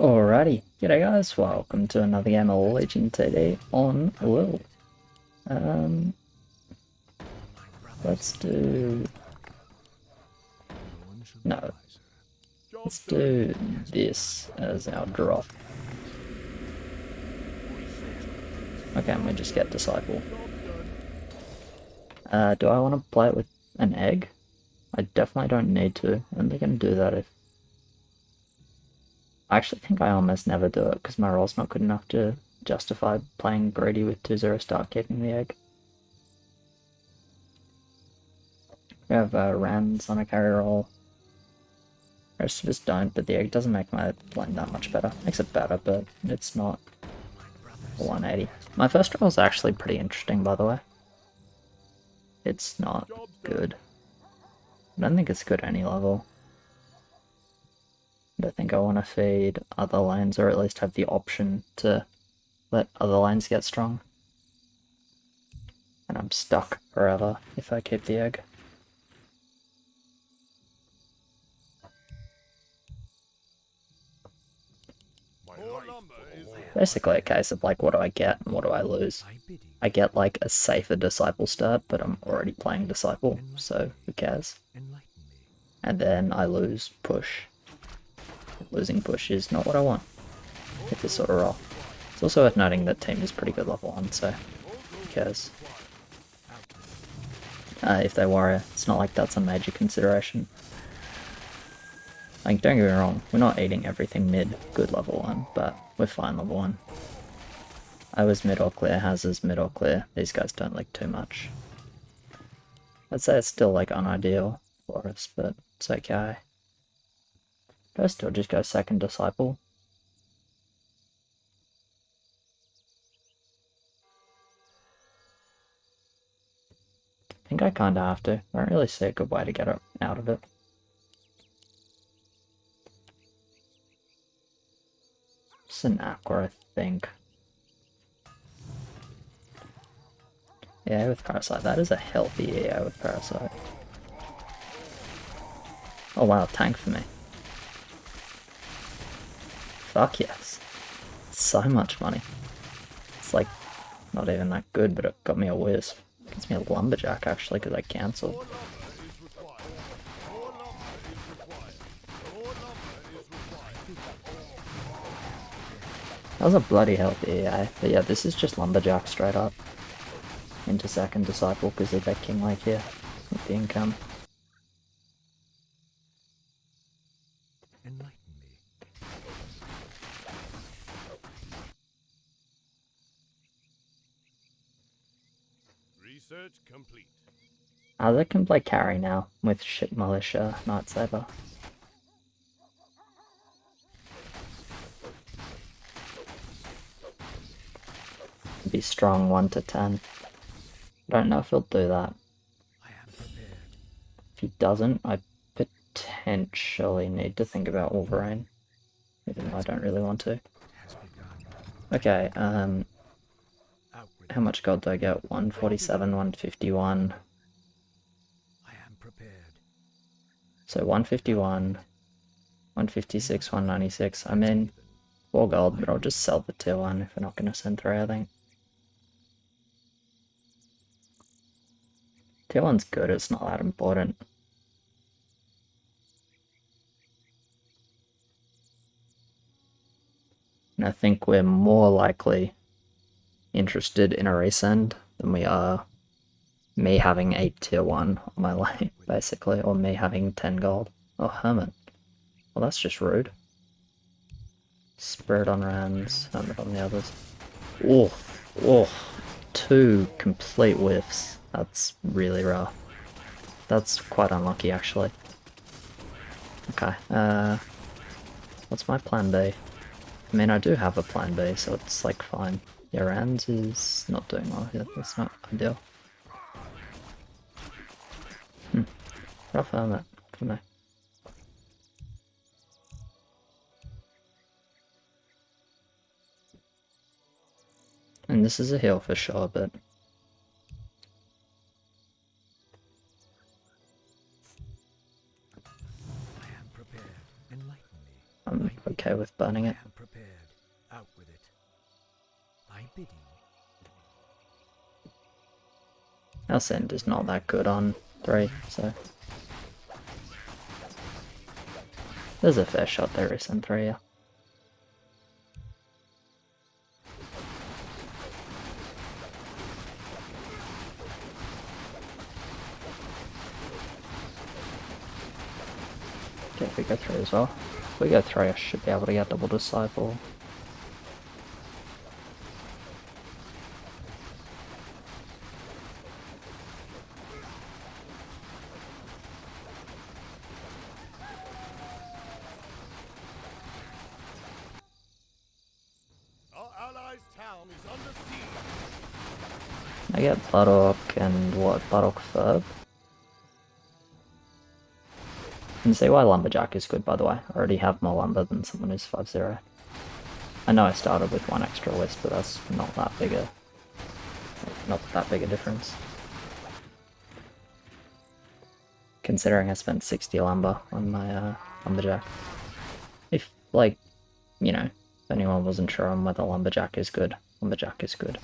Alrighty, g'day guys, welcome to another game of Legion TD on LIHL. Um, let's do... no, let's do this as our drop. Okay, and we just get Disciple. Do I want to play it with an egg? I definitely don't need to, and they can do that if... I actually think I almost never do it, because my roll's not good enough to justify playing greedy with 2-0 start keeping the egg. We have Rans on a carry roll. Most of us don't, but the egg doesn't make my blend that much better. Makes it better, but it's not a 180. My first roll is actually pretty interesting, by the way. It's not good. I don't think it's good any level. I don't think I want to feed other lanes, or at least have the option to let other lanes get strong. And I'm stuck forever if I keep the egg. Basically a case of like, what do I get and what do I lose? I get like a safer Disciple start, but I'm already playing Disciple, so who cares? And then I lose push. Losing push is not what I want with this sort of role. It's also worth noting that team is pretty good level 1, so who cares? If they warrior, it's not like that's a major consideration. Like, don't get me wrong, we're not eating everything mid good level 1, but we're fine level 1. I was mid or clear, Haz is mid or clear. These guys don't like too much. I'd say it's still like unideal for us, but it's okay. Do I still just go second Disciple? I think I kinda have to. I don't really see a good way to get out of it. It's an Aqua, I think. Yeah, with Parasite. That is a healthy EA with Parasite. Oh wow, tank for me. Fuck yes. So much money. It's like, not even that good, but it got me a Wisp. Gets me a Lumberjack actually, because I cancelled. That was a bloody healthy EA. But yeah, this is just Lumberjack straight up. Into second Disciple because of that King Lake here with the income. Research complete. They can play carry now with shit militia Night Saber. Be strong 1 to 10. I don't know if he'll do that. If he doesn't, I potentially need to think about Wolverine. Even though I don't really want to. Okay, how much gold do I get? 147, 151. So 151, 156, 196. I'm in 4 gold, but I'll just sell the tier 1 if we're not going to send 3, I think. Tier 1's good, it's not that important. And I think we're more likely interested in a resend than we are me having 8 tier 1 on my lane, basically, or me having 10 gold. Oh, Hermit. Well, that's just rude. Spirit on Rans, Hermit on the others. Oh, oh, 2 complete whiffs. That's really rough. That's quite unlucky, actually. Okay, what's my plan B? I mean, I do have a plan B, so it's like fine. Yeah, Rans is not doing well here. That's not ideal. Rough Hermit for me. And this is a heal for sure, but I'm okay with burning it. I am prepared. Out with it. My bidding. Our send is not that good on 3, so there's a fair shot there is in 3, yeah. Okay, if we go 3 as well. If we go 3, I should be able to get double disciple. I get Bloodhawk and what? Bloodhawk Furb? You can see why Lumberjack is good, by the way. I already have more lumber than someone who's 5-0. I know I started with 1 extra wisp, but that's not that big a difference. Considering I spent 60 lumber on my Lumberjack. If, like, you know, if anyone wasn't sure on whether Lumberjack is good, Lumberjack is good.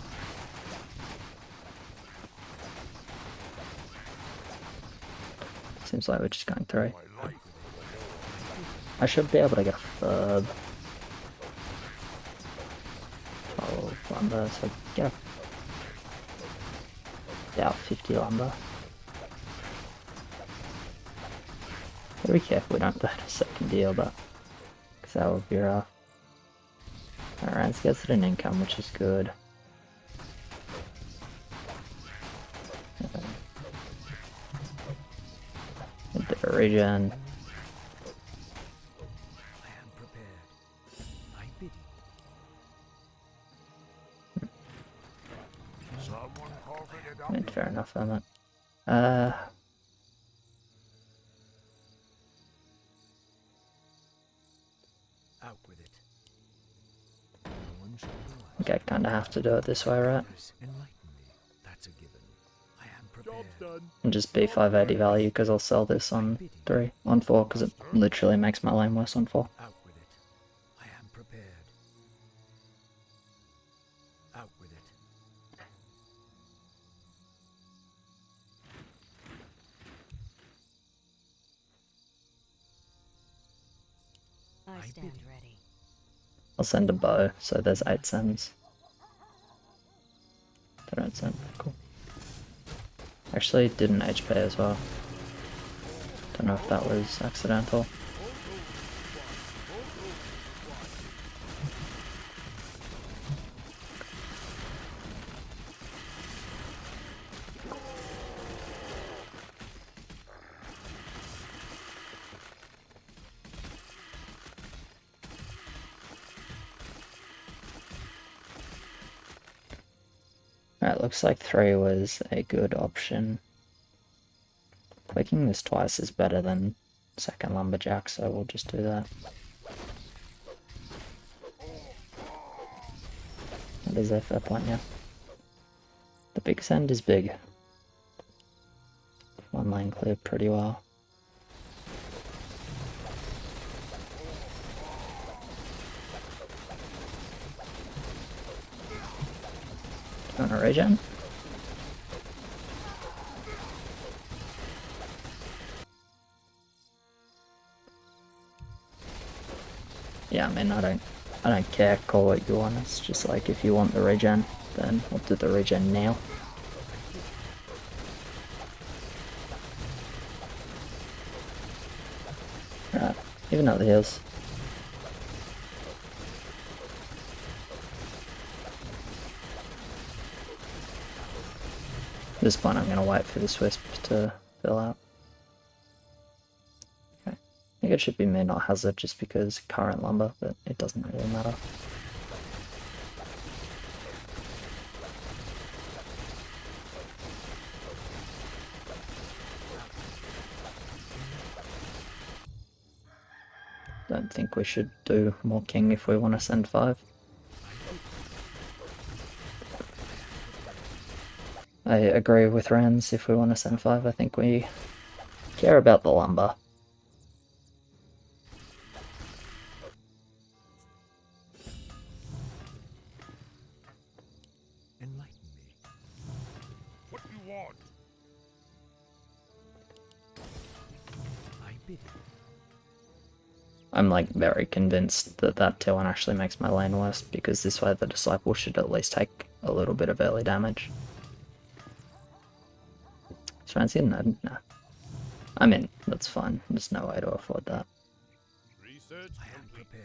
Seems like we're just going 3. I should be able to get a Furb. 12 lumber, so get about 50 lumber. Gotta be careful we don't burn a second deal, but because that would be rough. Alright, so gets it an income, which is good. A bit of regen. Fair enough, I'm not. Out with it. Okay, I kinda have to do it this way, right? That's a given. I am prepared. And just be 580 value because I'll sell this on 3, on 4, because it literally makes my lane worse on 4. Out with it. I am prepared. Out with it. I stand ready. I'll send a bow, so there's 8 sends. They don't send, cool. Actually, did an HP as well. Don't know if that was accidental. Alright, looks like 3 was a good option. Clicking this twice is better than second Lumberjack, so we'll just do that. That is a fair point, yeah. The big send is big. 1 lane cleared pretty well. Do you want a regen? Yeah, I mean, I don't care, call what you want. It's just like, if you want the regen, then we'll do the regen now. Right, even out the heals. At this point, I'm gonna wait for this wisp to fill out. Okay, I think it should be me, not hazard, just because current lumber, but it doesn't really matter. Don't think we should do more king if we want to send 5. I agree with Rans, if we want to send 5, I think we care about the lumber. bidding. I'm like very convinced that that tier 1 actually makes my lane worse, because this way the disciple should at least take a little bit of early damage. Fancy node? Nah. I mean, that's fine. There's no way to afford that. Research I am prepared.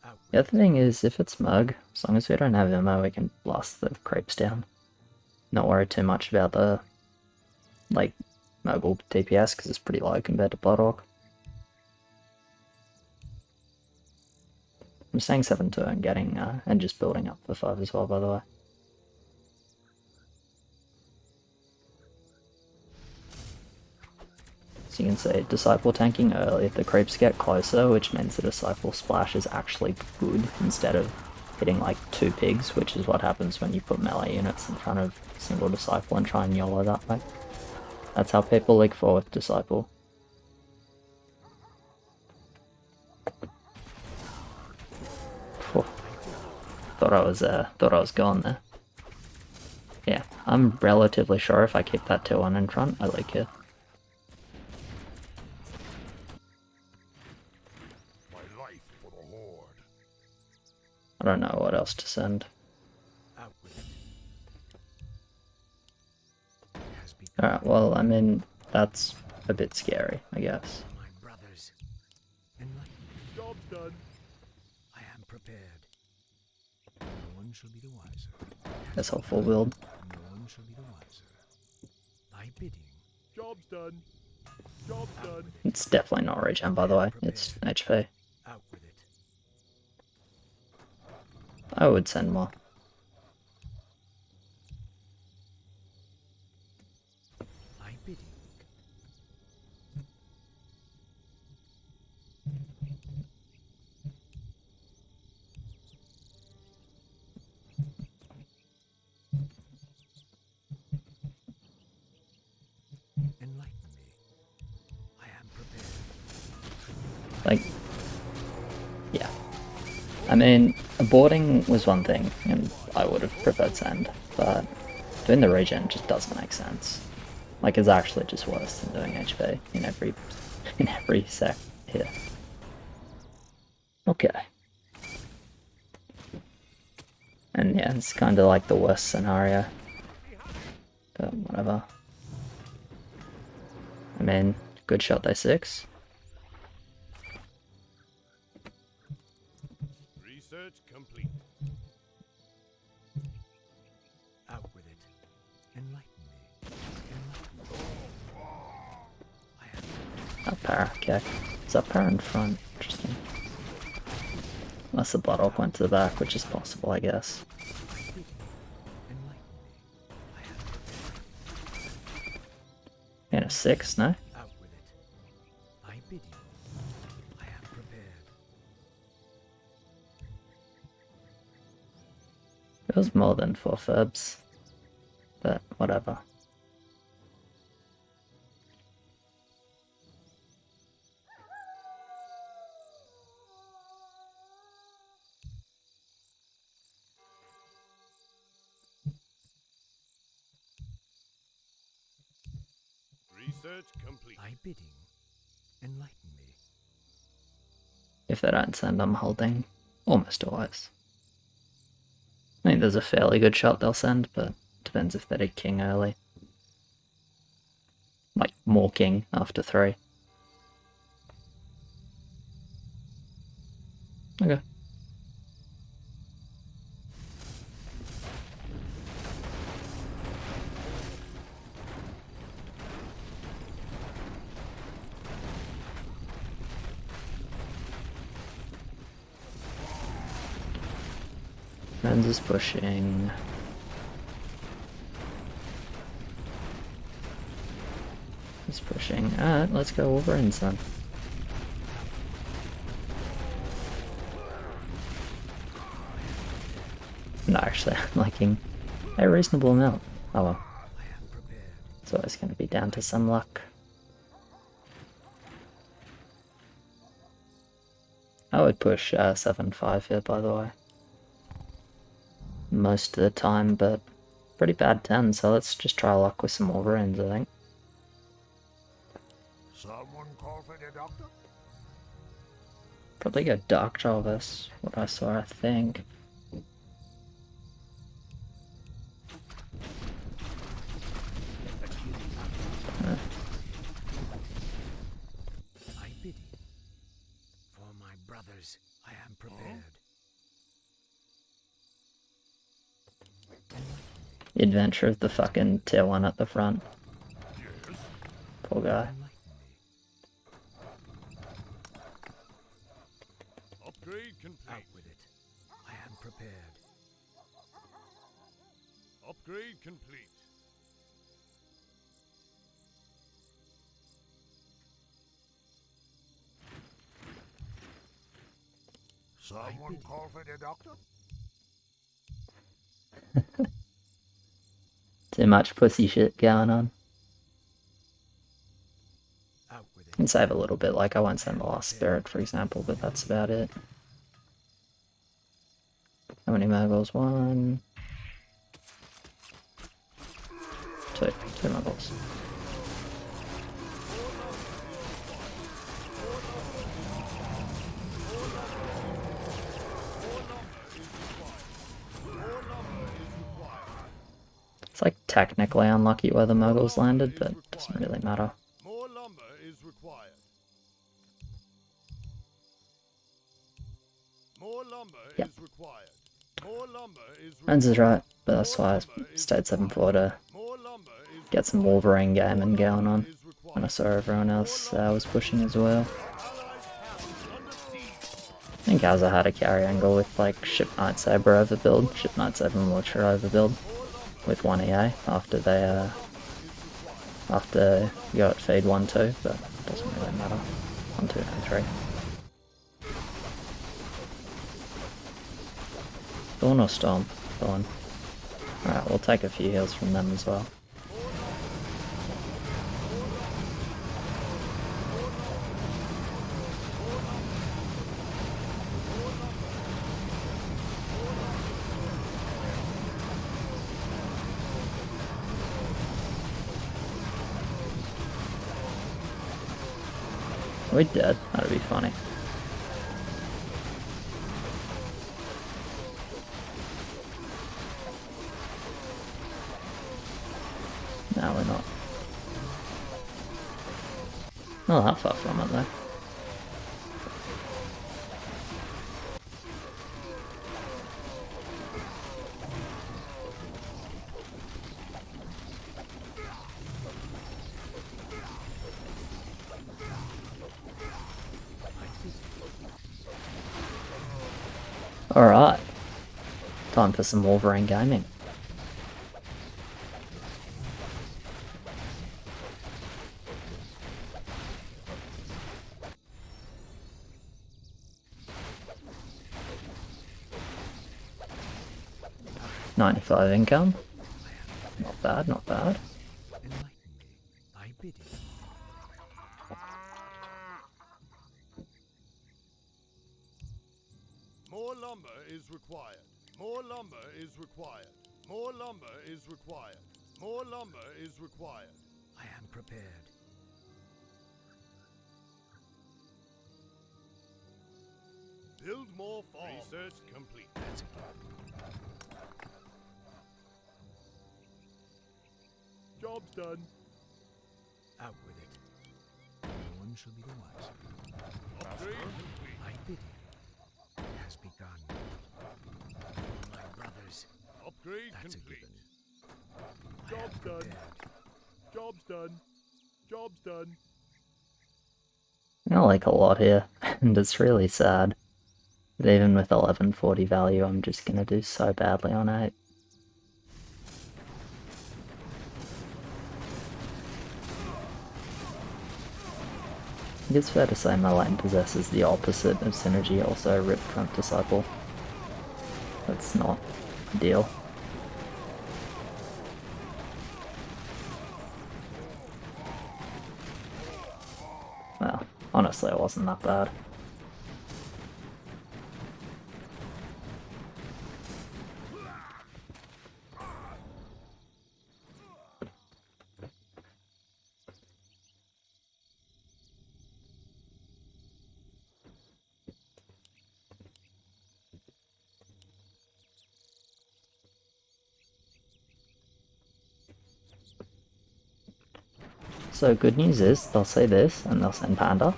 Out. The other thing is, if it's Mug, as long as we don't have ammo, we can blast the creeps down. Not worry too much about the, like, mobile DPS, because it's pretty low compared to Bloodhawk. I'm staying 7-2 and getting, and just building up for 5 as well, by the way. So you can see Disciple tanking early, the creeps get closer, which means the Disciple splash is actually good instead of hitting like 2 pigs, which is what happens when you put melee units in front of single Disciple and try and YOLO that way. That's how people leak forward with Disciple. Whew. Thought I was gone there. Yeah, I'm relatively sure if I keep that 2-1 in front, I leak it. I don't know what else to send. Alright, well, I mean, that's a bit scary, I guess. My brothers. Job done. I am prepared. No one shall be the wiser. Guess I'll full build. No one shall be the wiser. Thy bidding. Job's done. Job's done. It's definitely not regen, by the way. It's HP. Out with it. I would send more. Thy bidding. Enlighten me. I am prepared. Like, yeah. I mean, aborting was one thing, and I would have preferred send, but doing the regen just doesn't make sense. Like, it's actually just worse than doing HP in every sec here. Okay. And yeah, it's kind of like the worst scenario. But whatever. I mean, good shot day 6. Research complete. Out with it. Enlighten me. Up para, okay. Is that para in front? Interesting. Unless the Bloodhawk went to the back, which is possible, I guess. And a 6, no? Out with it. I bid you. I am prepared. It was more than 4 ferbs. But whatever. Research complete. Thy bidding. Enlighten me. If they don't send, I'm holding almost always. I think there's a fairly good shot they'll send, but depends if they did king early. Like, more king after 3. Okay. Men's is pushing. He's pushing. Alright, let's go Wolverines then. No, actually, I'm liking a reasonable amount. Oh well. It's always going to be down to some luck. I would push 7-5 here, by the way. Most of the time, but pretty bad 10, so let's just try luck with some Wolverines, I think. So call for the doctor? Probably go Dark Jarvis, what I saw, I think. I bid it. For my brothers, I am prepared. The adventure of the fucking tier 1 at the front. Poor guy. Upgrade complete. Out with it. I am prepared. Upgrade complete. Someone call for the doctor? Too much pussy shit going on. Out with it. Can save a little bit, like I won't send the last spirit, for example, but that's about it. How many Muggles? 1, 2. 2 Muggles. It's like technically unlucky where the Muggles landed, but it doesn't really matter. More lumber is required. More lumber Yep. is required. More lumber is Renz is required. right, but that's why I stayed 7-4 to More lumber is get some Wolverine gaming going on. is required. And I saw everyone else was pushing as well. I think Azza had a carry angle with like Ship Knight Saber overbuild, Ship Knight Saber Mortar overbuild with 1 EA after they after you got feed 1-2, but it doesn't really matter. 1, 2, and 3. Thorn or Storm? Thorn. Alright, we'll take a few heals from them as well. Are we dead? That'd be funny. No, we're not. Not that far from it though. Alright. Time for some Wolverine gaming. $95 income. Not bad, not bad. Enlighten me. I bid it. More lumber is required. More lumber is required. More lumber is required. More lumber is required. I am prepared. Build more farm. Research complete. That's it. Job's done. Out with it. No one shall be the wiser. Upgrade complete. I bid it. It has begun. My brothers. Upgrade that's complete. Job's done. Job's done. Job's done. I like a lot here, and it's really sad. But even with 1140 value, I'm just gonna do so badly on 8. I think it's fair to say my lane possesses the opposite of synergy, also Rip Front Disciple. That's not ideal. Well, honestly, it wasn't that bad. So good news is they'll say this and they'll send Panda.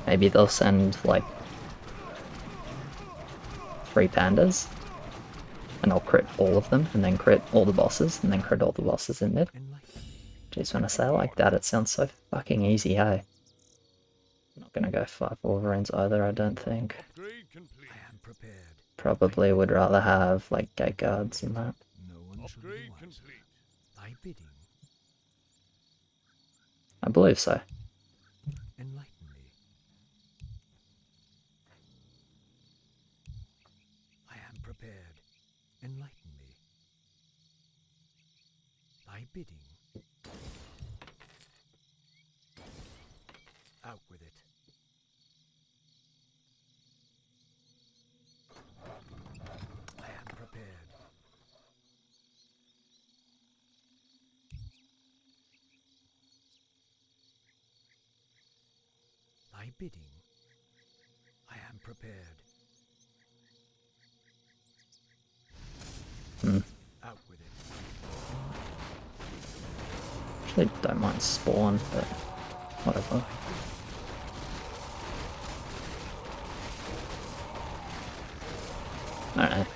Maybe they'll send like 3 pandas and I'll crit all of them and then crit all the bosses and then crit all the bosses in mid. Jeez, when I say it like that, it sounds so fucking easy, hey? I'm not gonna go 5 Wolverines either, I don't think. Probably would rather have like gate guards and that. I believe so. Enlighten me. I am prepared. Enlighten me. Thy bidding. Out with it. I am prepared. Thy bidding. I am prepared. Out with it. Actually don't mind spawn, but whatever. I don't know.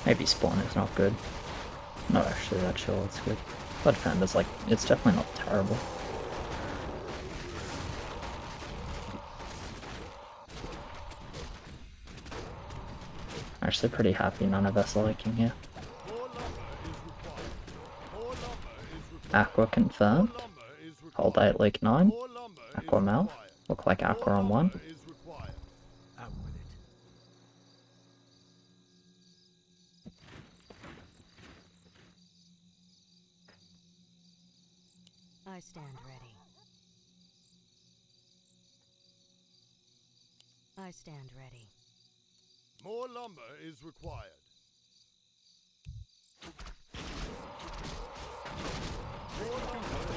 Maybe spawn is not good. Not actually that sure it's good. Blood Panda's like, it's definitely not terrible. Actually pretty happy none of us are liking here. Aqua confirmed. Hold 8, leak 9. Aqua mouth. Look like Aqua on 1. Out with it. I stand ready. I stand ready. More lumber is required. More lumber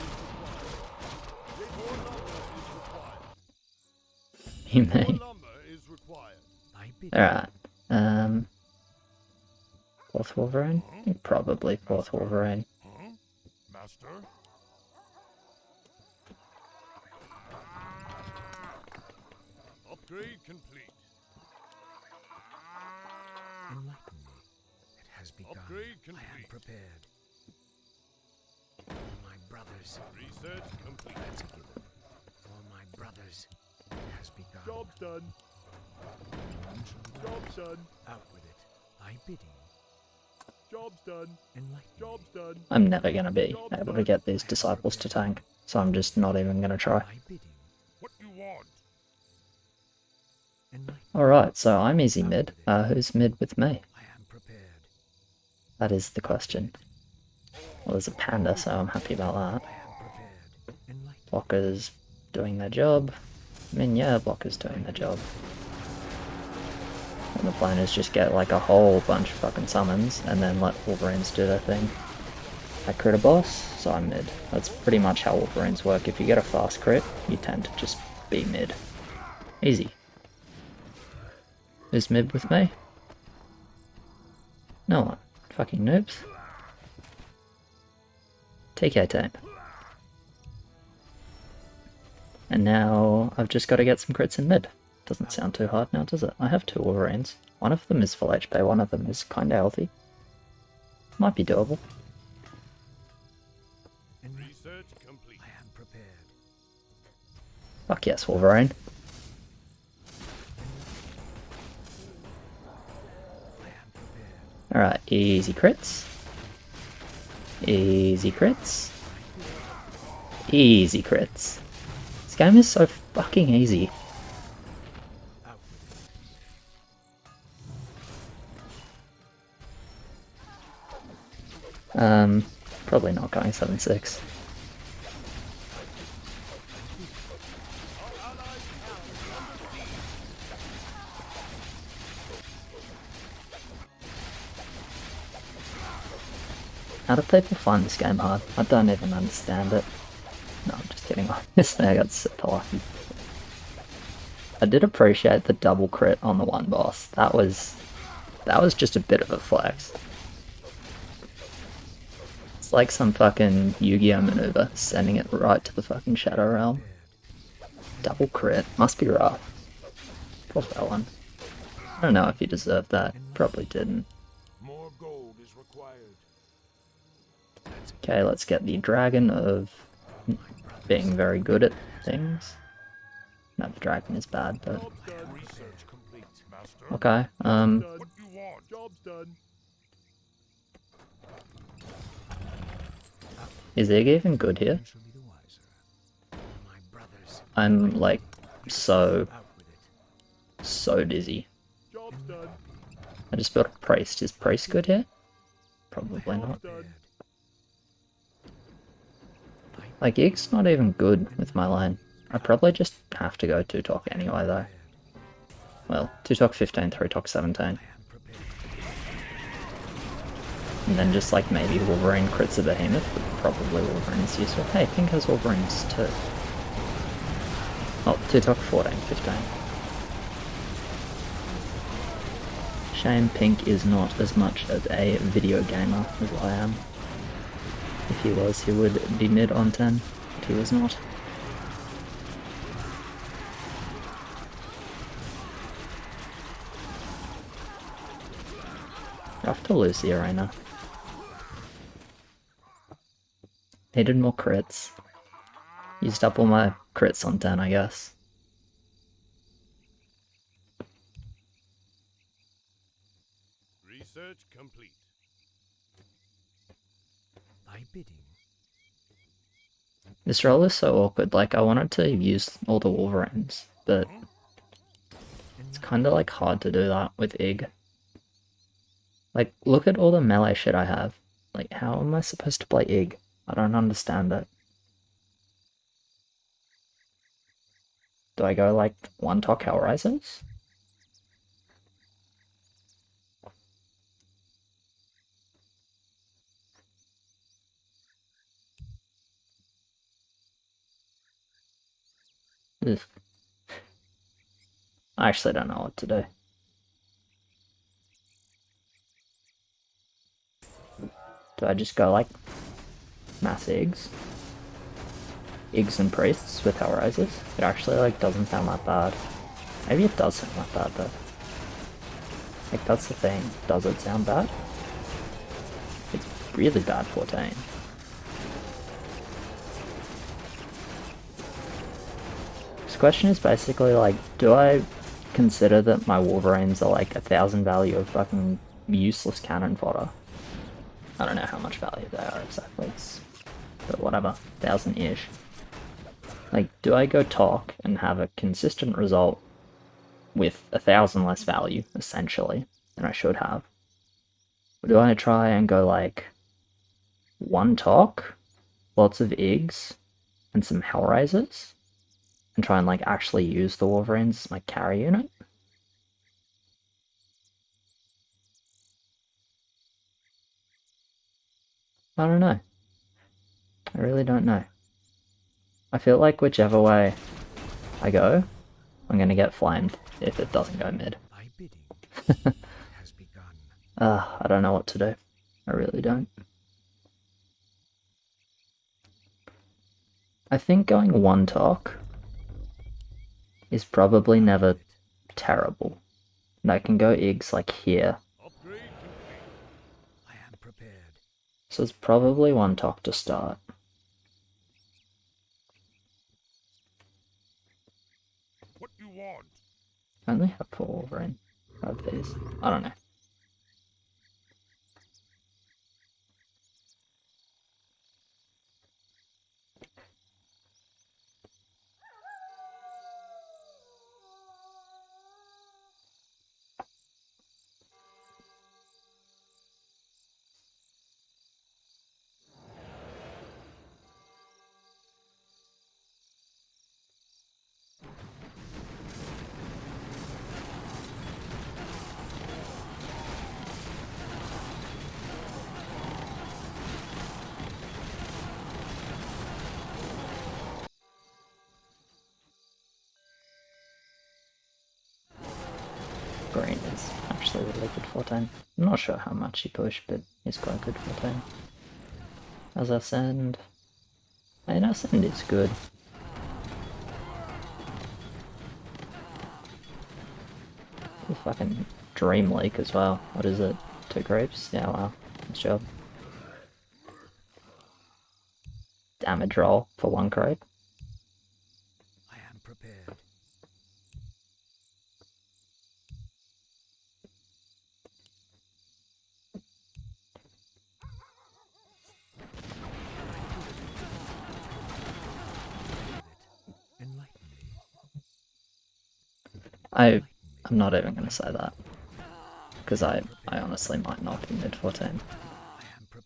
is required. You More may. lumber is required. Thy bidding. Alright. 4th Wolverine? I think probably 4th Wolverine. Huh? Master? Upgrade complete. Enlighten me. It has begun. Upgrade I am complete. prepared. For my brothers. Research complete. That's a given. For my brothers. It has begun. Job's done. None shall be Job's done. out with it. Thy bidding. Job's done. Enlighten Job's done. I'm never gonna be able to get these disciples to tank, so I'm just not even gonna try. thy bidding. What you want? Enlighten. Alright, so I'm easy mid. Who's mid with me? I am prepared. That is the question. Well, there's a panda, so I'm happy about that. I am prepared. Enlighten. Blockers doing their job. I mean, yeah, blockers doing their job. And the plan is just get like a whole bunch of fucking summons and then let Wolverines do their thing. I crit a boss, so I'm mid. That's pretty much how Wolverines work. If you get a fast crit, you tend to just be mid. Easy. Who's mid with me? No one. Fucking noobs. TK team. And now I've just got to get some crits in mid. Doesn't sound too hard now, does it? I have 2 Wolverines. One of them is full HP, one of them is kinda healthy. Might be doable. Research complete. I am prepared. Fuck yes, Wolverine. I am prepared. Alright, easy crits. Easy crits. Easy crits. This game is so fucking easy. Out with it. Probably not going 7-6. How do people find this game hard? I don't even understand it. No, I'm just kidding. Obviously, I got super lucky. I did appreciate the double crit on the one boss. That was just a bit of a flex. It's like some fucking Yu-Gi-Oh maneuver, sending it right to the fucking Shadow Realm. Double crit. Must be rough. Poor Felon. I don't know if he deserved that. Probably didn't. More gold is required. Okay, let's get the dragon of being very good at things. No, the dragon is bad, but Job's done. Research complete, Master. okay. Done. What you want? Job's done. Is Ig even good here? Shall be the wiser. My brothers, I'm like so out with it. dizzy. Job's done. I just built a priest. Is priest good here? Probably not. Done. Like Ig's not even good with my line. I probably just have to go 2-talk anyway though. Well, 2-talk 15, 3-talk 17. And then just like maybe Wolverine crits a behemoth, but probably Wolverine is useful. Hey, Pink has Wolverines too. Oh, 2-talk 14, 15. Shame Pink is not as much as a video gamer as I am. If he was, he would be mid on 10, but he was not. Rough to lose the arena. Needed more crits. Used up all my crits on 10, I guess. Research complete. By bidding. This roll is so awkward, like I wanted to use all the Wolverines, but it's kinda like hard to do that with Ig. Like, look at all the melee shit I have. Like, how am I supposed to play Ig? I don't understand it. Do I go like 1-talk Hellraisers? Ugh. I actually don't know what to do. Do I just go like mass Iggs? Iggs and priests with Hellraisers? It actually like doesn't sound that bad. Maybe it does sound that bad though. Like that's the thing. Does it sound bad? It's really bad 14. This question is basically like, do I consider that my Wolverines are like 1,000 value of fucking useless cannon fodder? I don't know how much value they are exactly, but whatever, 1,000-ish. Like, do I go talk and have a consistent result with 1,000 less value, essentially, than I should have? Or do I try and go like 1 talk, lots of Iggs, and some Hellraisers, and try and like actually use the Wolverines as my carry unit? I don't know. I really don't know. I feel like whichever way I go, I'm gonna get flamed if it doesn't go mid. By bidding has begun. I don't know what to do. I really don't. I think going 1-talk is probably never terrible. And I can go Iggs like here. Upgrade complete. I am prepared. So it's probably 1-talk to start. What you want? I only have 4 Wolverine. Of these. I don't know. Green is actually really good 14. I'm not sure how much he pushed, but he's quite good 14. How's our send? I mean, our send is good. Ooh, fucking Dream Leak as well. What is it? 2 creeps? Yeah, wow. Good job. Damage roll for 1 creep. I am prepared. Enlighten me. I'm not even gonna say that. Because I honestly might not be mid 14. I am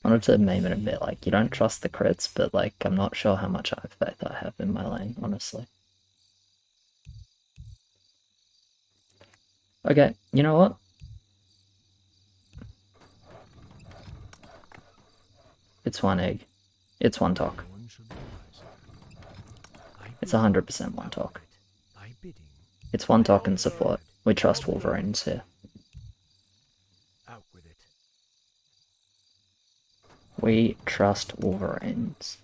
I wanted prepared. to meme it a bit like, you don't trust the crits, but like, I'm not sure how much faith I have in my lane, honestly. Okay, you know what? It's 1 egg. It's 1 talk. No one shall be wiser. I It's bid 100% 1 out talk. with it. Thy bidding. It's 1 talk and support. We trust Wolverines here. Out with it. We trust Wolverines.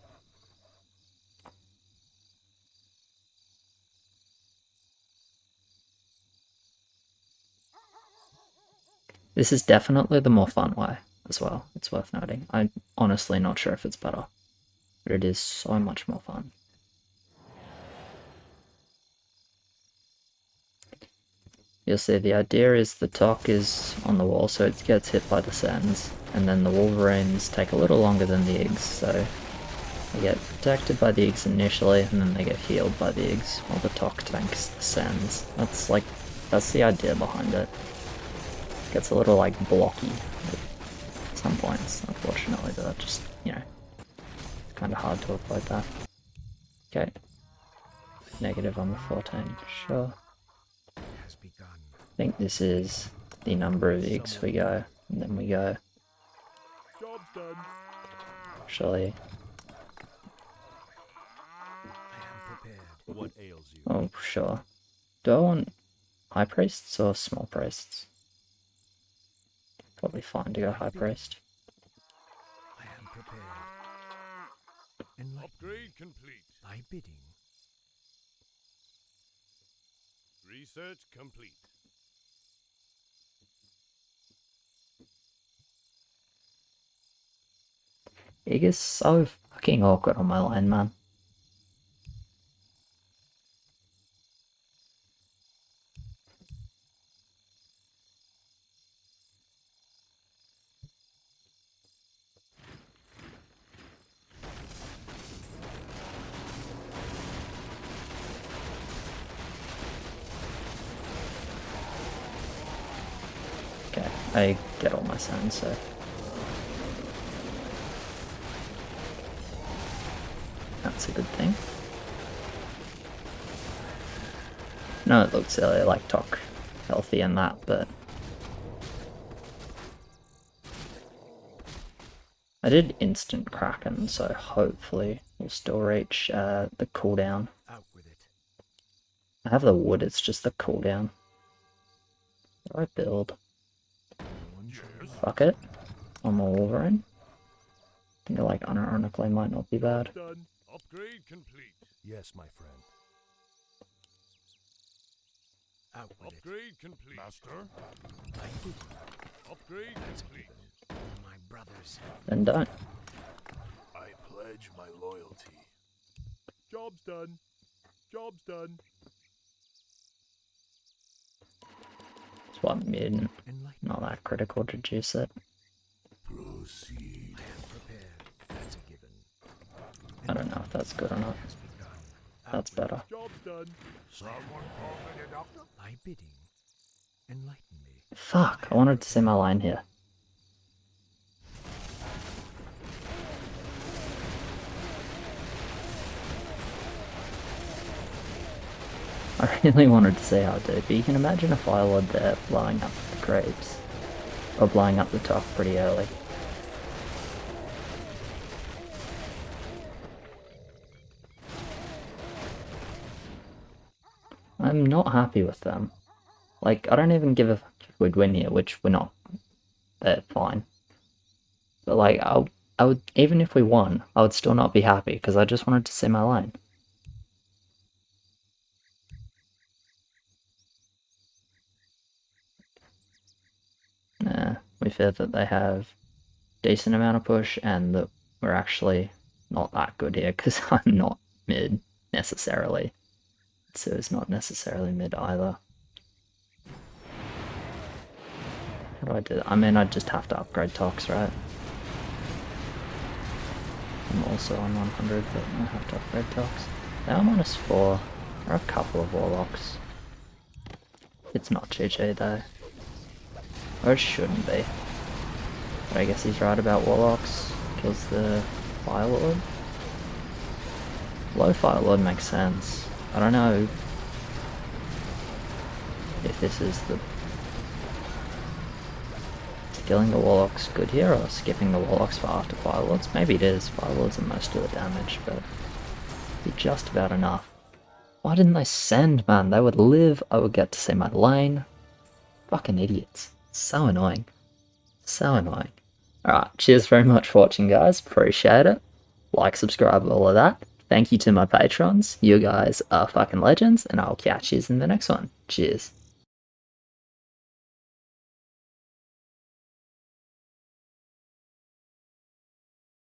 This is definitely the more fun way as well, it's worth noting. I'm honestly not sure if it's better, but it is so much more fun. You'll see the idea is the Tok is on the wall, so it gets hit by the Sens, and then the Wolverines take a little longer than the Iggs, so they get protected by the Iggs initially, and then they get healed by the Iggs, while the Tok tanks the Sens. That's the idea behind it. Gets a little, like, blocky at some points, unfortunately, but that just, you know, it's kind of hard to avoid that. Okay. Negative on the 14, sure. Has begun. I think this is the number of Iggs we go, and then we go, Job's done. actually, I am prepared. What ails you? oh, sure. Do I want High Priests or Small Priests? Probably fine to go High Priest. I am prepared. Enlighten Upgrade complete. thy bidding. Research complete. Ig is so fucking awkward on my line, man. Okay, I get all my sounds, so. That's a good thing. No, it looks silly, like Tok healthy and that, but I did instant Kraken, so hopefully we'll still reach the cooldown. Out with it. I have the wood, it's just the cooldown. What do I build? No one shall be wiser. Fuck it. I'm a Wolverine. I think like unironically might not be bad. Done. Upgrade complete. Yes, my friend. Out with it. Upgrade complete. Master. Thy bidding. Upgrade That's complete. given. My brothers. Then don't. I pledge my loyalty. Job's done. Job's done. It's what mid, Enlighten. not that critical to juice it. Proceed. I am prepared. That's a given. I don't know if that's good or not. Has begun. Out That's with it. better. Job's done. Someone call me the doctor? Thy bidding. Enlighten me. Fuck, I wanted to see my line here. I really wanted to see how it did, but you can imagine a Firelord there blowing up the grapes. Or blowing up the top pretty early. I'm not happy with them. Like, I don't even give a fuck if we'd win here, which we're not. They're fine. But like, I I would, even if we won, I would still not be happy because I just wanted to see my lane. Nah, we fear that they have decent amount of push and that we're actually not that good here because I'm not mid necessarily. So it's not necessarily mid either. How do I do that? I mean, I just have to upgrade Tox, right? I'm also on 100, but I have to upgrade Tox. Now I'm -4. There are a couple of Warlocks. It's not GG though. Or it shouldn't be. But I guess he's right about Warlocks. Kills the Fire Lord. Low Fire Lord makes sense. I don't know if this is the... Killing the Warlocks good here, or skipping the Warlocks for after Fire Lords? Maybe it is. Fire Lords are most of the damage, but be just about enough. Why didn't they send, man? They would live, I would get to see my lane. Fucking idiots. So annoying. So annoying. Alright, cheers very much for watching, guys. Appreciate it. Like, subscribe, all of that. Thank you to my patrons. You guys are fucking legends, and I'll catch you in the next one. Cheers.